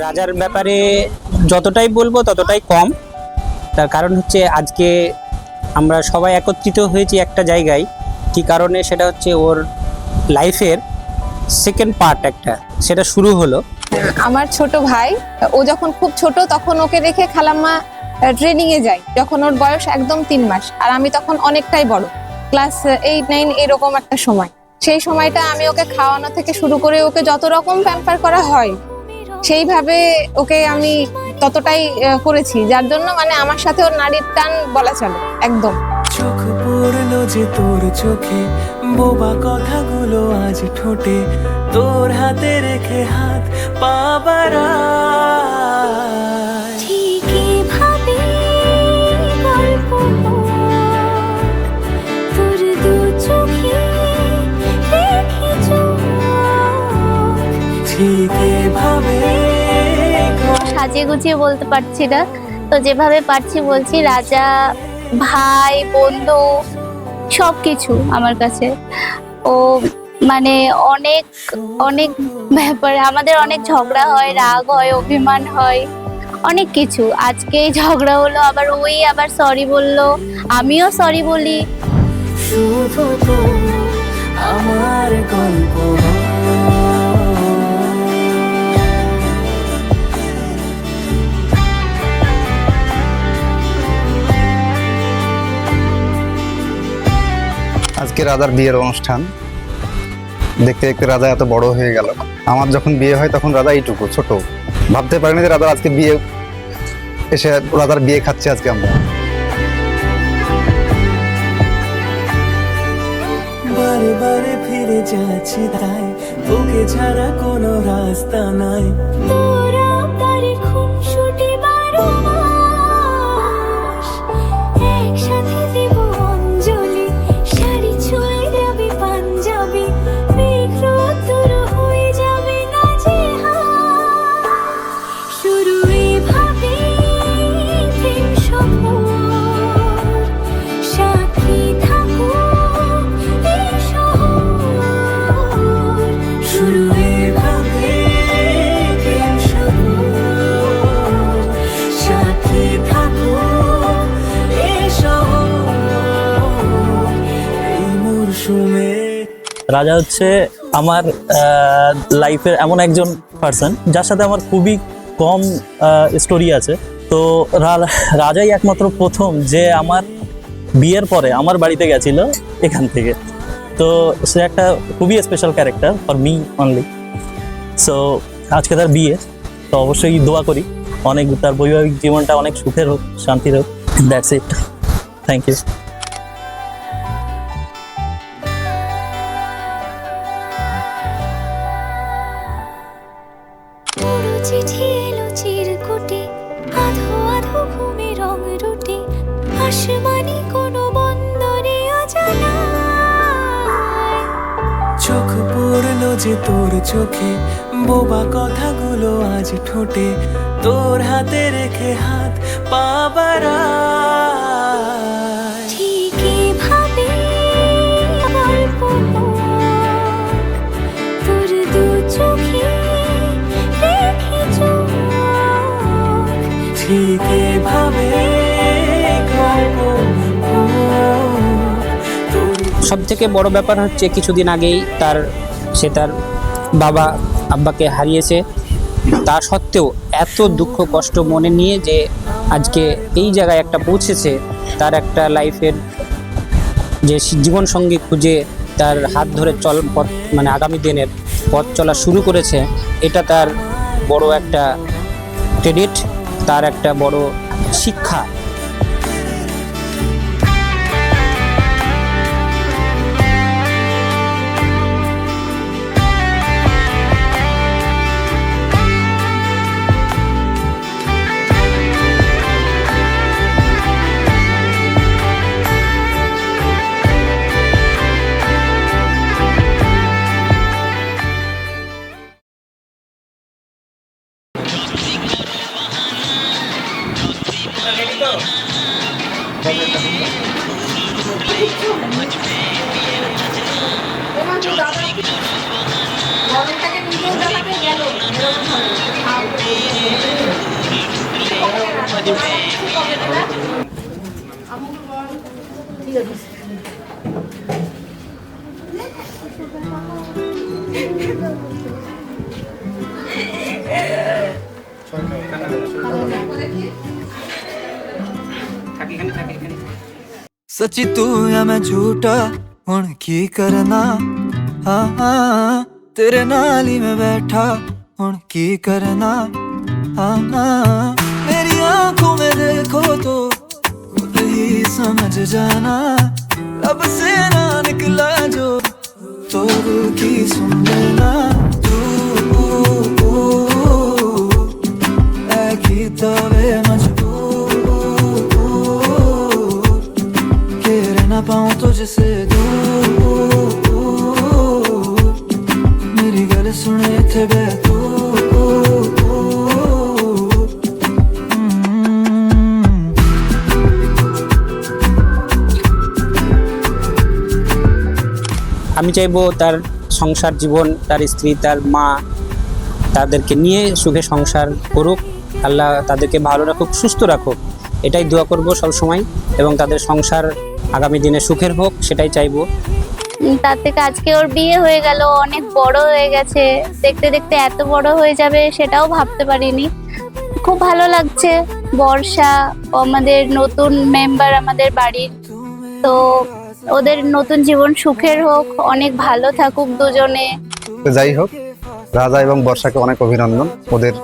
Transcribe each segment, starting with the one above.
রাজার ব্যাপারে যতটাই বলবো ততটাই কম। তার কারণ হচ্ছে আজকে আমরা সবাই একত্রিত হয়েছি একটা জায়গায়, কি কারণে সেটা হচ্ছে ওর লাইফের সেকেন্ড পার্ট একটা সেটা শুরু হলো। আমার ছোট ভাই, ও যখন খুব ছোট তখন ওকে রেখে খালাম্মা ট্রেনিং এ যায়, যখন ওর বয়স একদম 3 মাস, আর আমি তখন অনেকটাই বড়, ক্লাস 8-9 এরকম একটা সময়। সেই সময়টা আমি ওকে খাওয়ানো থেকে শুরু করে ওকে যত রকম প্যাম্পার করা হয় সেইভাবে ওকে আমি ততটাই করেছি, যার জন্য মানে আমার সাথে ওর নারীর টান বলা চলে একদম। চোখ পড়লো যে তোর চোখে, বোবা কথাগুলো আজ ঠোঁটে, তোর হাতে রেখে হাত পা বাড়ায়। ঠিকই ভাবি গল্প তোর দু চোখে রেখে চোখ, ঠিক এভাবে সাজিয়ে গুছিয়ে বলতে পারছি না, তো যেভাবে পারছি বলছি। রাজা ভাই, বন্ধু, সবকিছু আমার কাছে। ও মানে অনেক অনেক ব্যাপারে আমাদের অনেক ঝগড়া হয়, রাগ হয়, অভিমান হয়, অনেক কিছু। আজকে এই ঝগড়া হলো, আবার ওই আবার সরি বললো, আমিও সরি বলি। শুধু তো আমার গল্প। আজকে রাজার বিয়ের অনুষ্ঠান দেখতে দেখতে রাজা এত বড় হয়ে গেল। আমার যখন বিয়ে হয় তখন রাজা এইটুকু ছোট, ভাবতে পারিনি যে রাজার আজকে বিয়ে এসে রাজার বিয়ে খাচ্ছে আজকে আমরা। বারে বারে ফিরে যাচ্ছি তাই, তোকে ছাড়া কোনো রাস্তা নাই। তোরা তারে খুনসুটি 12 মাস একসাথে দেব অঞ্জলি, শাড়ি ছুঁয়ে যাবে পাঞ্জাবি, বিক্রোত্তর হয়ে যাবে না যে শুরু এভাবে প্রেম সফর, সাক্ষী থাকো এই শহর, শুরু এভাবে প্রেম সফর, সাথে থাকো এই শহর, এই মরশুমে। রাজা হচ্ছে আমার লাইফের এমন একজন পার্সন যার সাথে আমার খুবই কম স্টোরি আছে। তো রাজাই একমাত্র প্রথম যে আমার বিয়ের পরে আমার বাড়িতে গেছিল এখান থেকে। তো সে একটা খুবই special character for me only. So আজকে তার বিয়ে, তো অবশ্যই দোয়া করি অনেক তার বৈবাহিক জীবনটা অনেক সুখের হোক, শান্তির হোক। That's it, thank you. পুরো চিঠি এলো চিরকুটে, আধো আধো ঘুমে রং রুটে, আসমানি কোনো বন্দরে অজানায়। চোখ পড়লো যে তোর চোখে, বোবা কথাগুলো আজ ঠোঁটে, তোর হাতে রেখে হাত পা বাড়ায়। ঠিকই ভাবি গল্প তোর দু চোখে রেখে চোখ, ঠিক এভাবে গল্প। সব থেকে বড় ব্যাপার হচ্ছে কিছুদিন আগেই সে তার বাবা আব্বাকে হারিয়েছে। তা সত্ত্বেও এত দুঃখ কষ্ট মনে নিয়ে যে আজকে এই জায়গায় একটা পৌঁছেছে, তার একটা লাইফের যে জীবন সঙ্গী খুঁজে তার হাত ধরে পথ মানে আগামী দিনের পথ চলা শুরু করেছে, এটা তার বড় একটা ক্রেডিট, তার একটা বড় শিক্ষা। গরমটাকে নিজেও জ্বালাতে গেল, এরকম হবে। सच्ची तू या मैं झूठा हुण की करना हाँ हाँ तेरे नाल ही मैं बैठा हुण की करना हाँ हाँ मेरी आंखों में देखो तो खुद ही समझ जाना अब से ना निकला जो तो दिल की सुन लेना की तवे मजबूर के रह ना पाऊं तुझसे दूर मेरी गल सुने थे बैतूर আমি চাইবো তার সংসার জীবন, তার স্ত্রী, তার মা, তাদেরকে নিয়ে সুখে সংসার করুক, আল্লাহ তাদেরকে ভালো রাখুক, সুস্থ রাখুক, এটাই দোয়া করব সব সময়। এবং তাদের সংসার আগামী দিনে সুখের হোক, সেটাই চাইবো। তার থেকে আজকে ওর বিয়ে হয়ে গেল, অনেক বড় হয়ে গেছে, দেখতে দেখতে এত বড় হয়ে যাবে সেটাও ভাবতে পারিনি। খুব ভালো লাগছে। বর্ষা আমাদের নতুন মেম্বার আমাদের বাড়ির, তো ওদের নতুন জীবন সুখের হোক, অনেক ভালো থাকুক দুজনে। যাই হোক, রাজা এবং বর্ষাকে অনেক অভিনন্দন। ওদের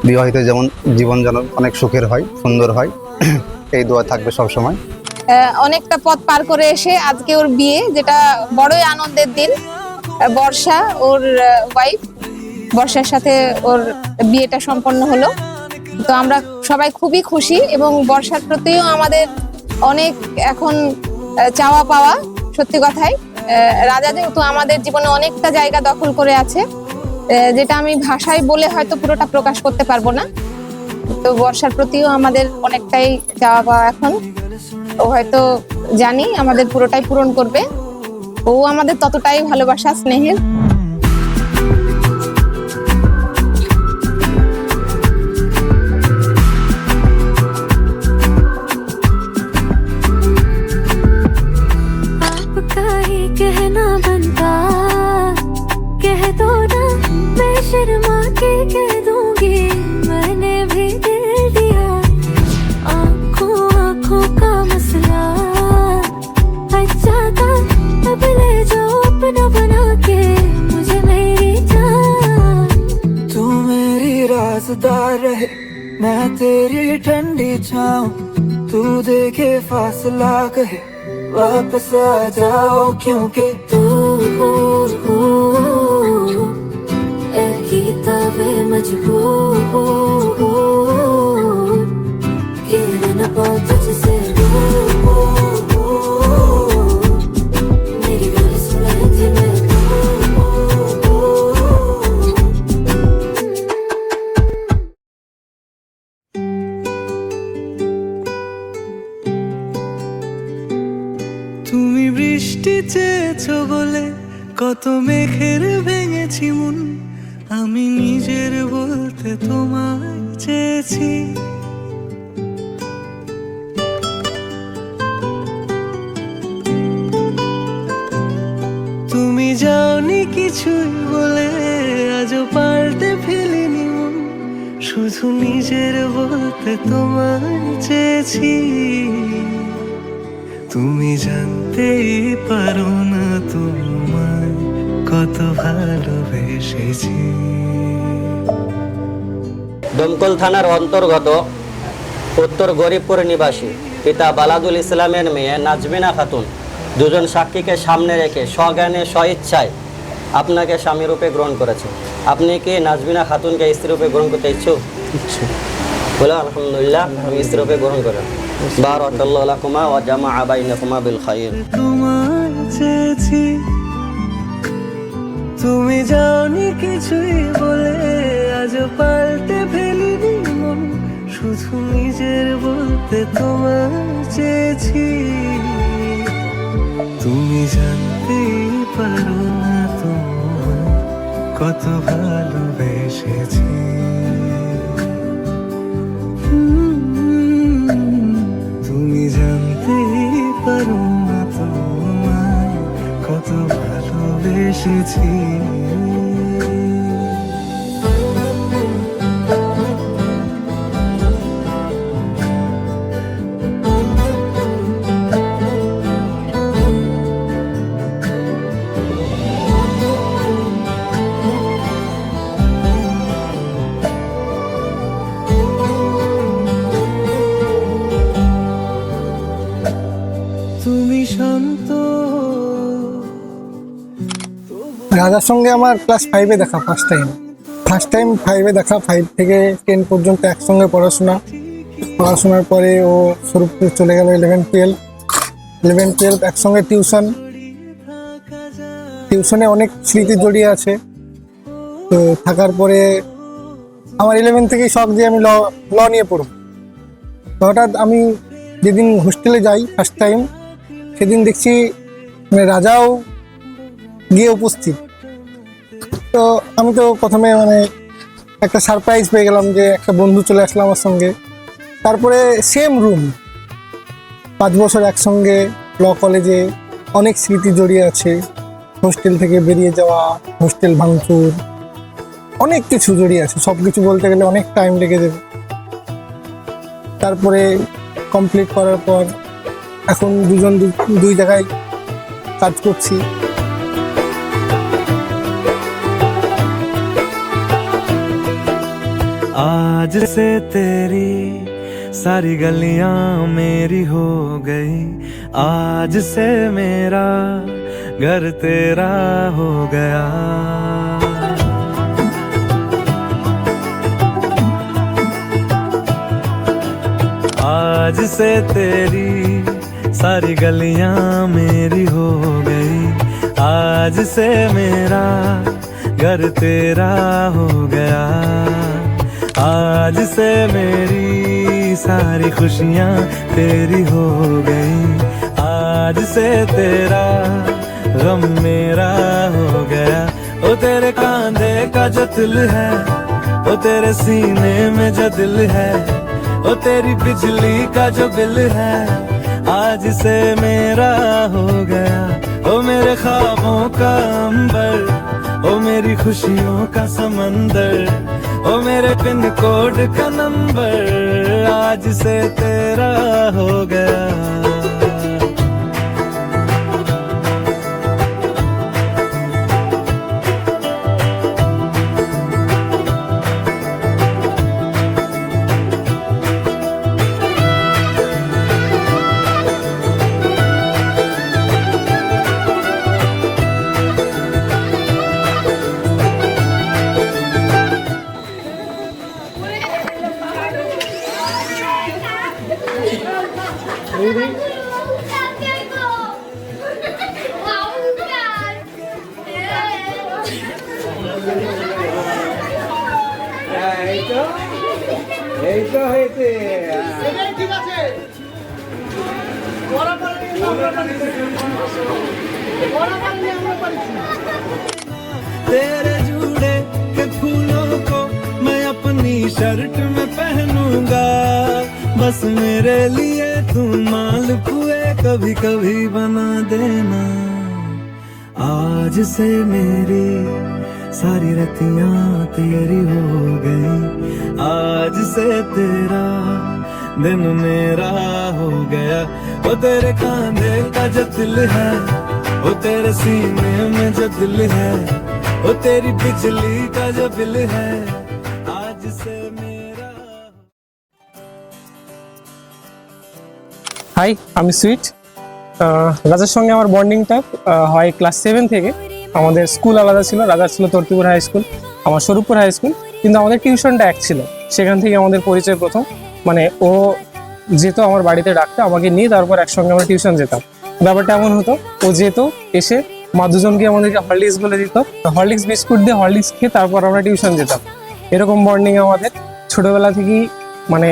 বিবাহিত যেমন জীবন যেন অনেক সুখের হয়, সুন্দর হয়, এই দোয়া থাকবে সব সময়। অনেকটা পথ পার করে এসে আজকে ওর বিয়ে, যেটা বড়ই আনন্দের দিন। বর্ষা ওর ওয়াইফ, বর্ষার সাথে ওর বিয়েটা সম্পন্ন হলো, তো আমরা সবাই খুবই খুশি। এবং বর্ষার প্রতিও আমাদের অনেক এখন চাওয়া পাওয়া। সত্যি কথাই রাজা যেহেতু আমাদের জীবনে অনেকটা জায়গা দখল করে আছে, যেটা আমি ভাষায় বলে হয়তো পুরোটা প্রকাশ করতে পারবো না। তো বর্ষার প্রতিও আমাদের অনেকটাই চাওয়া পাওয়া এখন। ও হয়তো জানি আমাদের পুরোটাই পূরণ করবে। ও আমাদের ততটাই ভালোবাসা, স্নেহের। कहना बनता कह दो ना, मैं शर्मा के कह दूंगी मैंने भी दिल दिया। आंखों आंखों का मसला अच्छा था, अब ले जाओ अपना बना के मुझे मेरी जान। तू मेरी राज़दार रहे, मैं तेरी ठंडी छाऊं, तू देखे फासला कहे वापस आ जाओ, क्योंकि तू किताबे मजबूर के न पाऊं तुझसे मेरी गल सुने जी मैं তুমি বৃষ্টি চেয়েছো বলে কত মেঘের ভেঙেছি মন, আমি নিজের বলতে তোমায় চেয়েছি। তুমি যাওনি কিছুই বলে আজও পাল্টে ফেলিনি মন, শুধু নিজের বলতে তোমায় চেয়েছি। তুমি জানতেই পারো না তোমায় কত ভালোবেসেছি। দমকল থানার অন্তর্গত উত্তর গরিবপুর নিবাসী পিতা বালাদুল ইসলামের মেয়ে নাজমিনা খাতুন দুজন সাক্ষীকে সামনে রেখে স্বজ্ঞানে স্বইচ্ছায় আপনাকে স্বামীরূপে গ্রহণ করেছে। আপনি কি নাজমিনা খাতুনকে স্ত্রীরূপে গ্রহণ করতে ইচ্ছুক? বলে আলহামদুলিল্লাহ, আমি স্ত্রীরূপে গ্রহণ করেন। বারাকাল্লাহু লাকুমা ওয়া জামাআ বাইনাকুমা বিল খায়র। তোমায় চেয়েছি, তুমি যাওনি কিছুই বলে আজও পাল্টে ফেলিনি মন, শুধু নিজের বলতে তোমায় চেয়েছি। তুমি জানতেই পারো না তোমায় কত ভালোবেসেছি। এসেছি। তুমি শান্ত। রাজার সঙ্গে আমার ক্লাস 5-এ দেখা ফার্স্ট টাইম 5-এ দেখা। 5 থেকে 10 পর্যন্ত একসঙ্গে পড়াশোনার পরে ও স্বরূপপুর চলে গেল 11-12 একসঙ্গে টিউশনে অনেক স্মৃতি জড়িয়ে আছে। তো থাকার পরে আমার 11 থেকেই শখ যে আমি ল নিয়ে পড়ব। তো হঠাৎ আমি যেদিন হোস্টেলে যাই ফার্স্ট টাইম, সেদিন দেখছি মানে রাজাও গিয়ে উপস্থিত। তো আমি তো প্রথমে মানে একটা সারপ্রাইজ পেয়ে গেলাম যে একটা বন্ধু চলে আসলো আমার সঙ্গে। তারপরে সেম রুম, 5 বছর একসঙ্গে ল কলেজে, অনেক স্মৃতি জড়িয়ে আছে। হোস্টেল থেকে বেরিয়ে যাওয়া, হোস্টেল ভাঙচুর, অনেক কিছু জড়িয়ে আছে। সব কিছু বলতে গেলে অনেক টাইম লেগে যাবে। তারপরে কমপ্লিট করার পর এখন দুজন দুই জায়গায় কাজ করছি। आज से तेरी सारी गलियां मेरी हो गई, आज से मेरा घर तेरा हो गया। आज से तेरी सारी गलियां मेरी हो गई, आज से मेरा घर तेरा हो गया। आज से मेरी सारी खुशियां तेरी हो गई, आज से तेरा गम मेरा हो गया। ओ तेरे कांधे का जो दिल है, ओ तेरे सीने में जो दिल है, ओ तेरी बिजली का जो बिल है, आज से मेरा हो गया। ओ मेरे ख्वाबों का अंबर, ओ मेरी खुशियों का समंदर, ओ मेरे पिन कोड का नंबर, आज से तेरा हो गया। तेरे जुड़े के फूलों को मैं अपनी शर्ट में पहनूंगा, बस मेरे लिए तू मालपुए कभी कभी बना देना। आज से मेरी सारी रतियां तेरी हो गई, आज से तेरा दिन मेरा हो गया। वो तेरे कांधे का जो दिल है, वो तेरे सीने में जो दिल है, वो तेरी बिजली का जो बिल है, आज से मेरा। হাই, আমি সুইট। রাজার সঙ্গে আমার বন্ডিংটা হয় ক্লাস 7 থেকে। আমাদের স্কুল আলাদা ছিল, রাজার ছিল তর্তিপুর হাই স্কুল, আমার স্বরূপপুর হাই স্কুল, কিন্তু আমাদের টিউশনটা এক ছিল। সেখান থেকে আমাদের পরিচয় প্রথম। মানে ও যেত আমার বাড়িতে ডাকতো, আমাকে নিয়ে তারপর একসঙ্গে আমরা টিউশন যেতাম। ব্যাপারটা এমন হতো, ও যেত, এসে মা দুজনকে আমাদেরকে হরলিক্স বলে দিত, হরলিক্স বিস্কুট দিয়ে হরলিক্স খেয়ে তারপর আমরা টিউশন যেতাম। এরকম বন্ডিং আমাদের ছোটবেলা থেকেই। মানে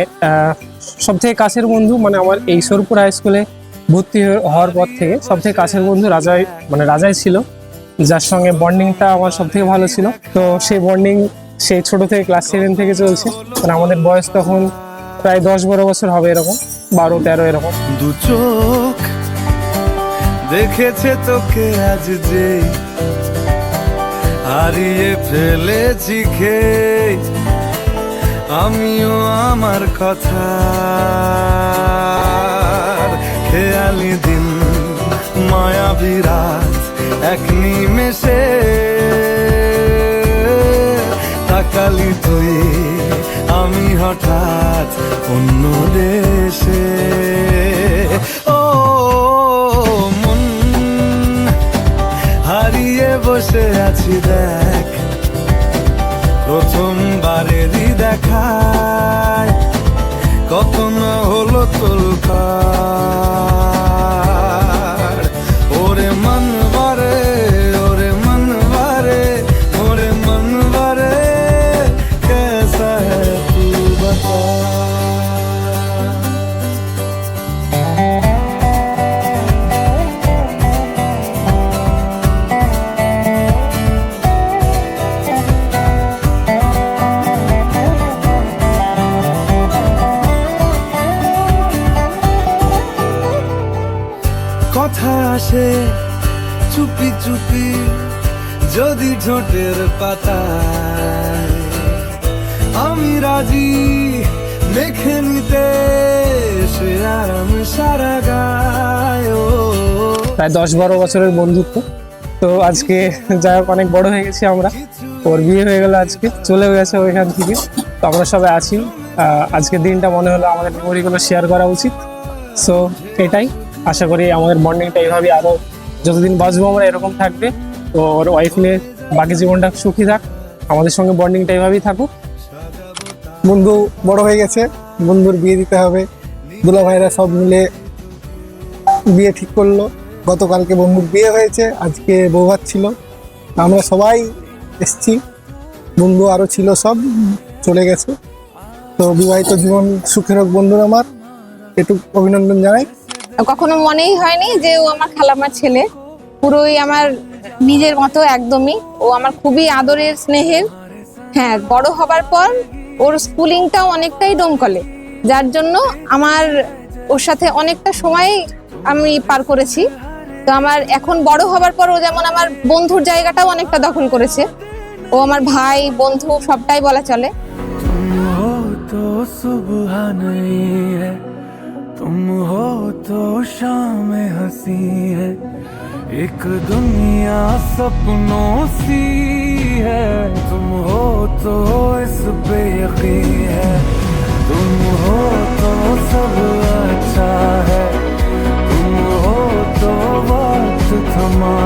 সব থেকে কাছের বন্ধু, মানে আমার এই স্বরূপপুর হাই স্কুলে ভর্তি হওয়ার পর থেকে সব থেকে কাছের বন্ধু রাজাই ছিল, যার সঙ্গে বন্ডিংটা আমার সব থেকে ভালো ছিল। তো সেই বন্ডিং সেই ছোট থেকে ক্লাস 7 থেকে চলছে। মানে আমাদের বয়স তখন প্রায় 10-12 বছর হবে, এরকম 12-13 এরকম। দু চোখ দেখেছে তোকে আজ যে, হারিয়ে ফেলেছি খেয়ে আমিও আমার কথা খেয়ালি দিন মায়াবী রাত এক নিমেষে তাকালি তুই আমি হঠাৎ অন্য দেশে ও মন হারিয়ে বসে আছি দেখ প্রথমবারেরই দেখায় কত না হলো তোলপাড় ওরে মনবারে ওরে মনবারে ওরে মনবারে कैसा है तू बता কথা আসে চুপি চুপি যদি ঠোঁটের পাতায় আমি রাজি মেখে নিতে সে আরাম সারা গায় ও প্রায় 10-12 বছরের বন্ধুত্ব। তো আজকে যাই হোক অনেক বড় হয়ে গেছি আমরা, ওর বিয়ে হয়ে গেল আজকে, চলে গেছে ওইখান থেকে। তো আমরা সবাই আছি। আজকের দিনটা মনে হলো আমাদের মেমোরিগুলো শেয়ার করা উচিত। সো এটাই, আশা করি আমাদের বন্ডিংটা এইভাবে আরও যতদিন বাঁচবো আমরা এরকম থাকবে। তো ওর ওয়াইফ নিয়ে বাকি জীবনটা সুখী থাক, আমাদের সঙ্গে বন্ডিংটা এইভাবেই থাকুক। বন্ধু বড় হয়ে গেছে, বন্ধুর বিয়ে দিতে হবে। দুলা ভাইরা সব মিলে বিয়ে ঠিক করলো। গতকালকে বন্ধুর বিয়ে হয়েছে, আজকে বৌভাত ছিল, আমরা সবাই এসছি। বন্ধু আরও ছিল, সব চলে গেছে। তো বিবাহিত জীবন সুখের হোক বন্ধুর আমার, একটু অভিনন্দন জানাই। কখনো মনেই হয়নি যে ও আমার খালাম্মার ছেলে, পুরোই আমার নিজের মতো একদমই। ও আমার খুবই আদরের স্নেহের। হ্যাঁ, বড় হবার পর ওর স্কুলিংটাও অনেকটাই ডোমকলে, যার জন্য আমার ওর সাথে অনেকটা সময় আমি পার করেছি। তো আমার এখন বড় হবার পর ও যেমন আমার বন্ধুর জায়গাটাও অনেকটা দখল করেছে। ও আমার ভাই বন্ধু সবটাই বলা চলে। तुम हो तो सुबह नहीं है, तुम हो तो शाम हंसी है, एक दुनिया सपनों सी है। तुम हो तो इस पे यकीन है, तुम हो तो सब अच्छा है, तुम हो तो वक्त थमा